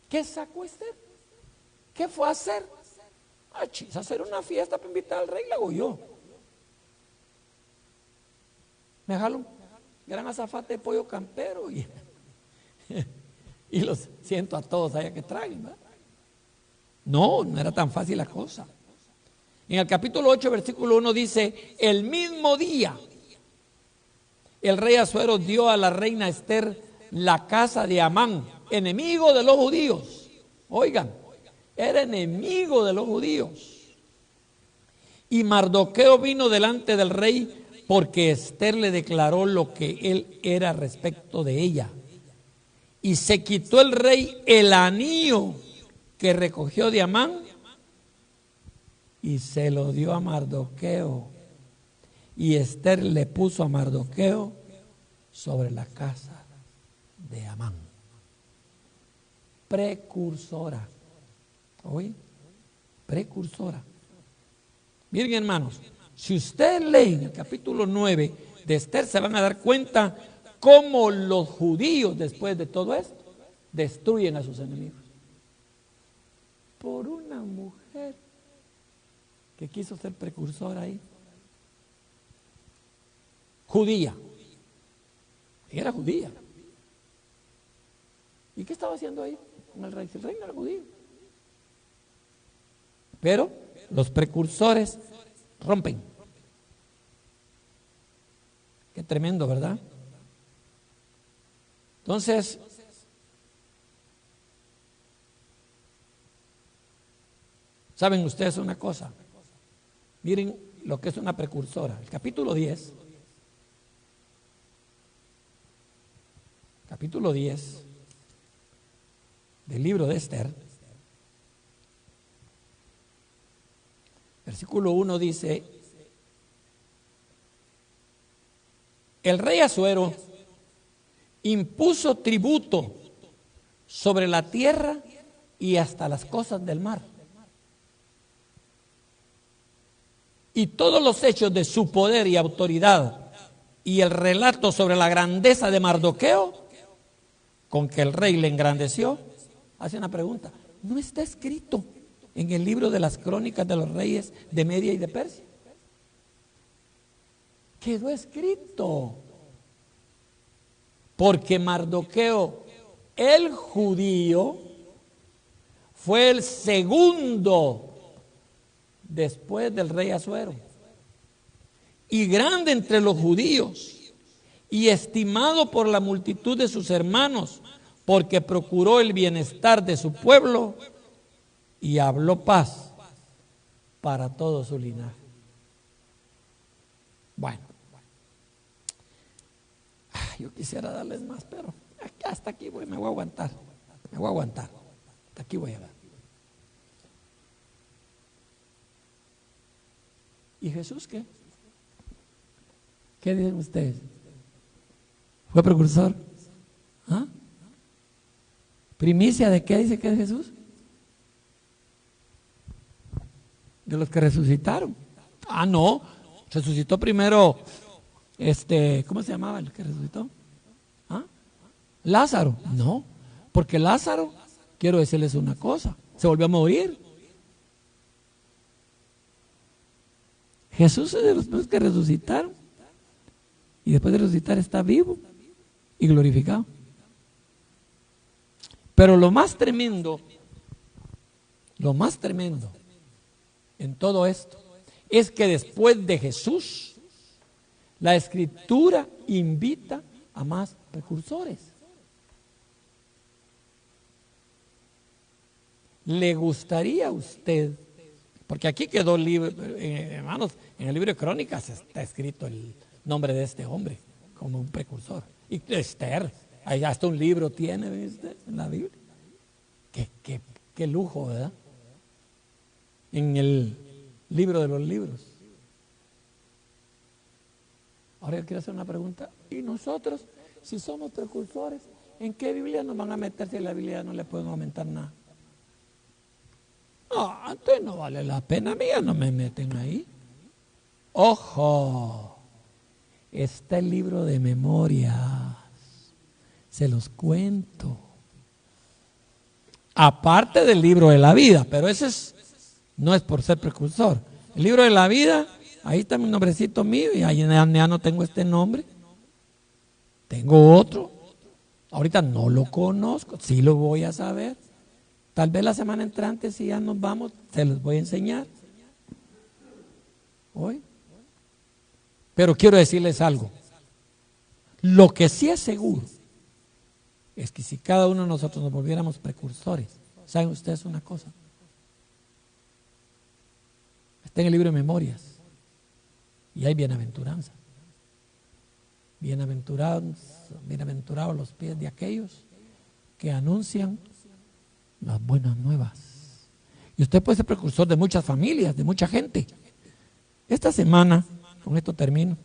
¿Qué sacó Esther? ¿Qué fue a hacer? Hacer una fiesta para invitar al rey, la hago yo. Me jalo un gran azafate de pollo campero y los siento a todos allá que traigan, ¿verdad? No era tan fácil la cosa. En el capítulo 8, versículo 1 dice: el mismo día el rey Asuero dio a la reina Esther la casa de Amán, enemigo de los judíos. Oigan, era enemigo de los judíos. Y Mardoqueo vino delante del rey porque Esther le declaró lo que él era respecto de ella. Y se quitó el rey el anillo que recogió de Amán y se lo dio a Mardoqueo. Y Esther le puso a Mardoqueo sobre la casa de Amán. Precursora. ¿Oye? Precursora. Miren, hermanos, si ustedes leen el capítulo 9 de Esther, se van a dar cuenta cómo los judíos, después de todo esto, destruyen a sus enemigos. Por una mujer que quiso ser precursora ahí. Judía. Ella era judía. ¿Y qué estaba haciendo ahí con el rey? El rey no era judío. Pero los precursores rompen. Qué tremendo, ¿verdad? Entonces, ¿saben ustedes una cosa? Miren lo que es una precursora. El capítulo 10. Capítulo 10. del libro de Esther, versículo 1 dice: el rey Asuero impuso tributo sobre la tierra y hasta las cosas del mar. Y todos los hechos de su poder y autoridad y el relato sobre la grandeza de Mardoqueo, con que el rey le engrandeció, hace una pregunta: ¿no está escrito en el libro de las crónicas de los reyes de Media y de Persia? Quedó escrito. Porque Mardoqueo, el judío, fue el segundo después del rey Asuero, y grande entre los judíos, y estimado por la multitud de sus hermanos, porque procuró el bienestar de su pueblo y habló paz para todo su linaje. Bueno, yo quisiera darles más, pero hasta aquí me voy a aguantar. Hasta aquí voy a dar. ¿Y Jesús qué? ¿Qué dicen ustedes? ¿Fue precursor? ¿Ah? ¿Primicia de qué dice que es Jesús? De los que resucitaron. Ah, no, resucitó primero, ¿cómo se llamaba el que resucitó? ¿Ah? Lázaro. No, porque Lázaro, quiero decirles una cosa, se volvió a morir. Jesús es de los primeros que resucitaron, y después de resucitar está vivo y glorificado. Pero lo más tremendo en todo esto es que después de Jesús, la Escritura invita a más precursores. ¿Le gustaría a usted? Porque aquí quedó el libro, hermanos, en el libro de Crónicas está escrito el nombre de este hombre como un precursor. Y Esther, ahí hasta un libro tiene, ¿viste? En la Biblia. Qué lujo, ¿verdad? En el libro de los libros. Ahora yo quiero hacer una pregunta. ¿Y nosotros, si somos precursores, en qué Biblia nos van a meter si en la Biblia no le pueden aumentar nada? No, entonces no vale la pena, mía, no me meten ahí. Ojo, está el libro de memorias, se los cuento. Aparte del libro de la vida, pero ese no es por ser precursor. El libro de la vida, ahí está mi nombrecito mío, y ahí ya no tengo este nombre. Tengo otro. Ahorita no lo conozco, sí lo voy a saber. Tal vez la semana entrante, si ya nos vamos, se los voy a enseñar. Hoy. Pero quiero decirles algo. Lo que sí es seguro es que si cada uno de nosotros nos volviéramos precursores, ¿saben ustedes una cosa? Está en el libro de memorias y hay bienaventuranza. Bienaventurados los pies de aquellos que anuncian las buenas nuevas. Y usted puede ser precursor de muchas familias, de mucha gente. Esta semana, con esto termino,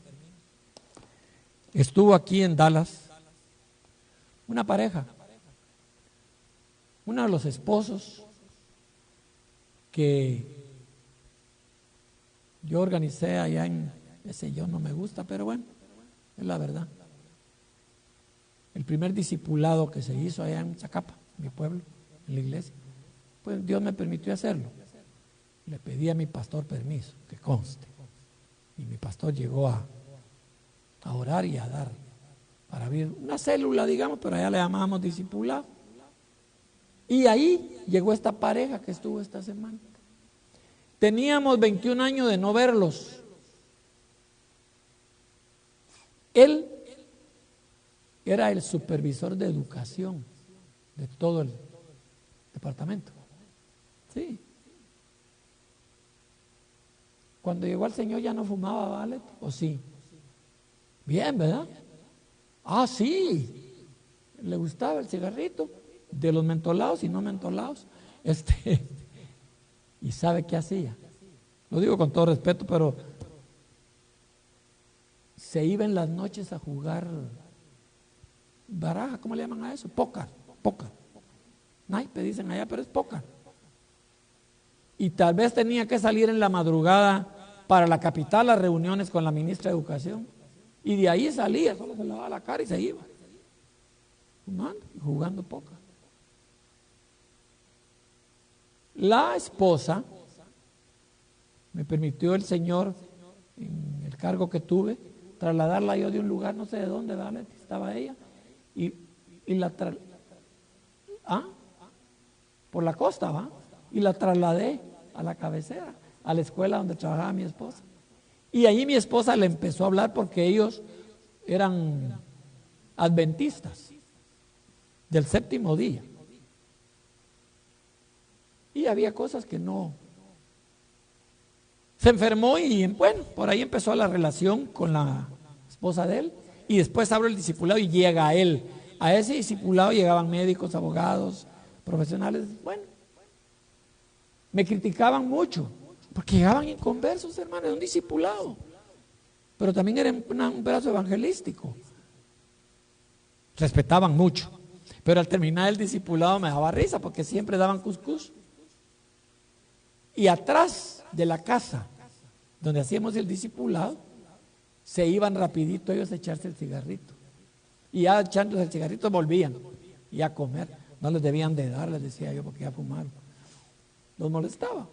estuvo aquí en Dallas una pareja, uno de los esposos que yo organicé allá en, ese yo no me gusta, pero bueno, es la verdad. El primer discipulado que se hizo allá en Zacapa, mi pueblo, en la iglesia, pues Dios me permitió hacerlo. Le pedí a mi pastor permiso, que conste. Y mi pastor llegó a orar y a dar para abrir una célula, digamos, pero allá le llamábamos discipulado. Y ahí llegó esta pareja que estuvo esta semana. Teníamos 21 años de no verlos. Él era el supervisor de educación de todo el departamento. Sí. Cuando llegó al Señor ya no fumaba, ¿vale? ¿O sí? Bien, ¿verdad? Ah, sí. Le gustaba el cigarrito. de los mentolados y no mentolados. ¿Y sabe qué hacía? Lo digo con todo respeto, pero se iba en las noches a jugar baraja, ¿cómo le llaman a eso? Póker. Naipe dicen allá, pero es póker. Y tal vez tenía que salir en la madrugada para la capital a reuniones con la ministra de Educación. Y de ahí salía, solo se lavaba la cara y se iba. Fumando y jugando póker. La esposa, me permitió el Señor, en el cargo que tuve, trasladarla yo de un lugar, no sé de dónde, ¿vale? Estaba ella, y la por la costa, ¿va? Y la trasladé a la cabecera, a la escuela donde trabajaba mi esposa. Y ahí mi esposa le empezó a hablar porque ellos eran adventistas del séptimo día. Y había cosas que no. Se enfermó y bueno, por ahí empezó la relación con la esposa de él. Y después abre el discipulado y llega a él. A ese discipulado llegaban médicos, abogados, profesionales. Bueno, me criticaban mucho porque llegaban inconversos, hermano, de un discipulado. Pero también era un brazo evangelístico. Respetaban mucho. Pero al terminar el discipulado me daba risa porque siempre daban cuscús. Y atrás de la casa donde hacíamos el discipulado, se iban rapidito ellos a echarse el cigarrito. Y ya echándose el cigarrito volvían y a comer. No les debían de dar, les decía yo, porque ya fumaron. Los molestaba.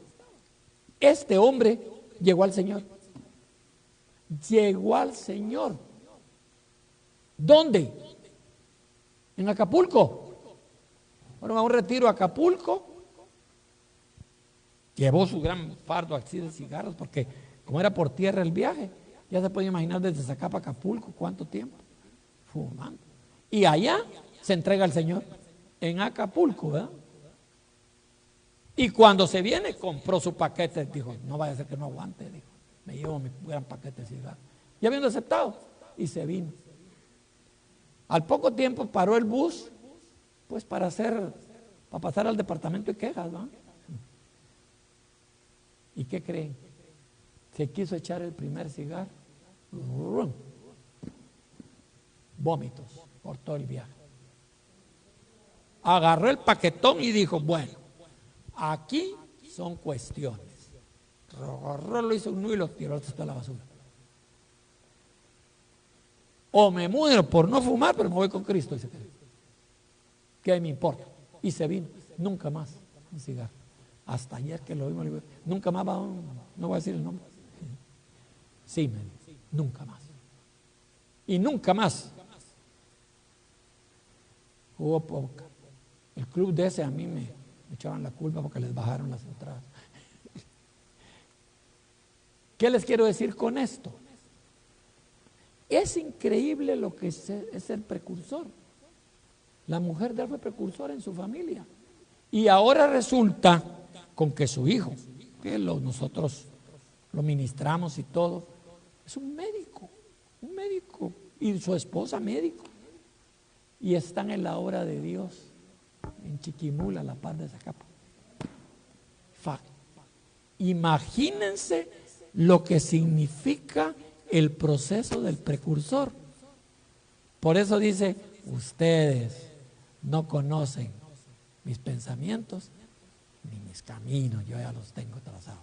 Este hombre llegó al Señor. Llegó al Señor. ¿Dónde? En Acapulco. Fueron a un retiro a Acapulco. Llevó su gran fardo así de cigarros, porque como era por tierra el viaje, ya se puede imaginar desde Zacapa a Acapulco cuánto tiempo fumando. Y allá se entrega al Señor, en Acapulco, ¿verdad? Y cuando se viene, compró su paquete, dijo, no vaya a ser que no aguante, dijo, me llevo mi gran paquete de cigarros. Ya habiendo aceptado, y se vino. Al poco tiempo paró el bus, pues para pasar al departamento de quejas, ¿no? ¿Y qué creen? Se quiso echar el primer cigarro. Vómitos por todo el viaje. Agarró el paquetón y dijo, bueno, aquí son cuestiones. Agarró, lo hizo un nudo y lo tiró hasta la basura. O me muero por no fumar, pero me voy con Cristo. Y se quedó. ¿Qué me importa? Y se vino. Nunca más un cigarro. Hasta ayer que lo vimos, nunca más va, no voy a decir el nombre. Sí, me dijo, nunca más. Y nunca más. Hubo poca. El club de ese a mí me echaban la culpa porque les bajaron las entradas. ¿Qué les quiero decir con esto? Es increíble lo que es el precursor. La mujer de él fue precursora en su familia. Y ahora resulta con que su hijo, que nosotros lo ministramos y todo, es un médico, y su esposa médico. Y están en la obra de Dios, en Chiquimula, la par de Zacapa. Imagínense lo que significa el proceso del precursor. Por eso dice, ustedes no conocen mis pensamientos ni mis caminos, yo ya los tengo trazados.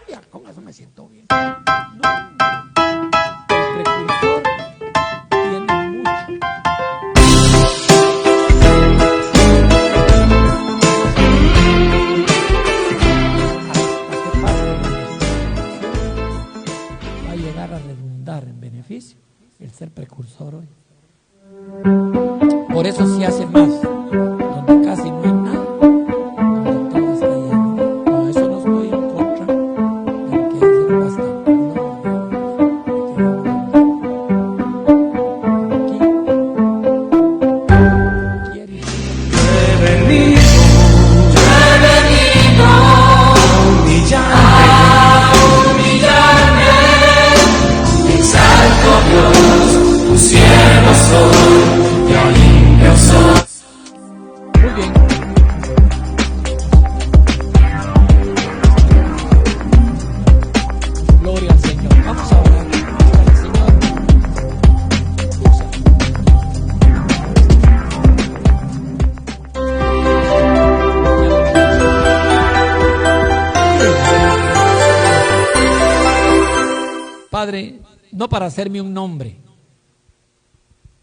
Ya, con eso me siento bien. El precursor tiene mucho. Va a llegar a redundar en beneficio el ser precursor hoy. Por eso se hace más, donde casi no hay nada, donde todo está lleno. Con eso no estoy en contra de lo que hace bastante. Aquí quiere bien. Gloria al Señor. Vamos a orar. Al Señor. Padre, no para hacerme un nombre,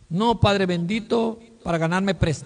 no, Padre bendito, para ganarme prestigio.